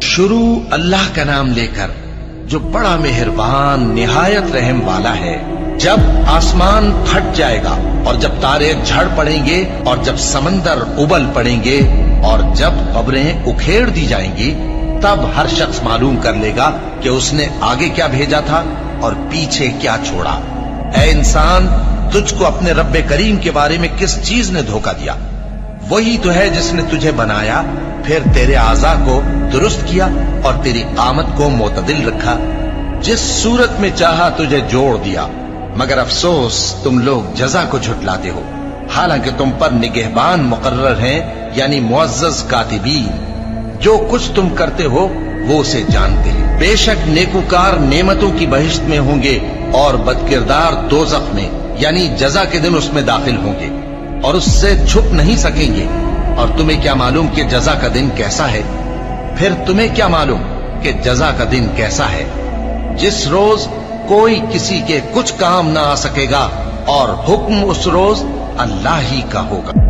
شروع اللہ کا نام لے کر جو بڑا مہربان نہایت رحم والا ہے۔ جب آسمان پھٹ جائے گا اور جب تارے جھڑ پڑیں گے اور جب سمندر ابل پڑیں گے اور جب قبریں اکھیڑ دی جائیں گی، تب ہر شخص معلوم کر لے گا کہ اس نے آگے کیا بھیجا تھا اور پیچھے کیا چھوڑا۔ اے انسان، تجھ کو اپنے رب کریم کے بارے میں کس چیز نے دھوکہ دیا؟ وہی تو ہے جس نے تجھے بنایا، پھر تیرے اعضاء کو درست کیا اور تیری قامت کو معتدل رکھا، جس صورت میں چاہا تجھے جوڑ دیا۔ مگر افسوس تم لوگ جزا کو جھٹلاتے ہو، حالانکہ تم پر نگہبان مقرر ہیں، یعنی معزز کاتبین۔ جو کچھ تم کرتے ہو وہ اسے جانتے ہیں۔ بے شک نیکوکار نعمتوں کی بہشت میں ہوں گے اور بدکردار دوزخ میں، یعنی جزا کے دن اس میں داخل ہوں گے اور اس سے چھپ نہیں سکیں گے۔ اور تمہیں کیا معلوم کہ جزا کا دن کیسا ہے؟ پھر تمہیں کیا معلوم کہ جزا کا دن کیسا ہے؟ جس روز کوئی کسی کے کچھ کام نہ آ سکے گا اور حکم اس روز اللہ ہی کا ہوگا۔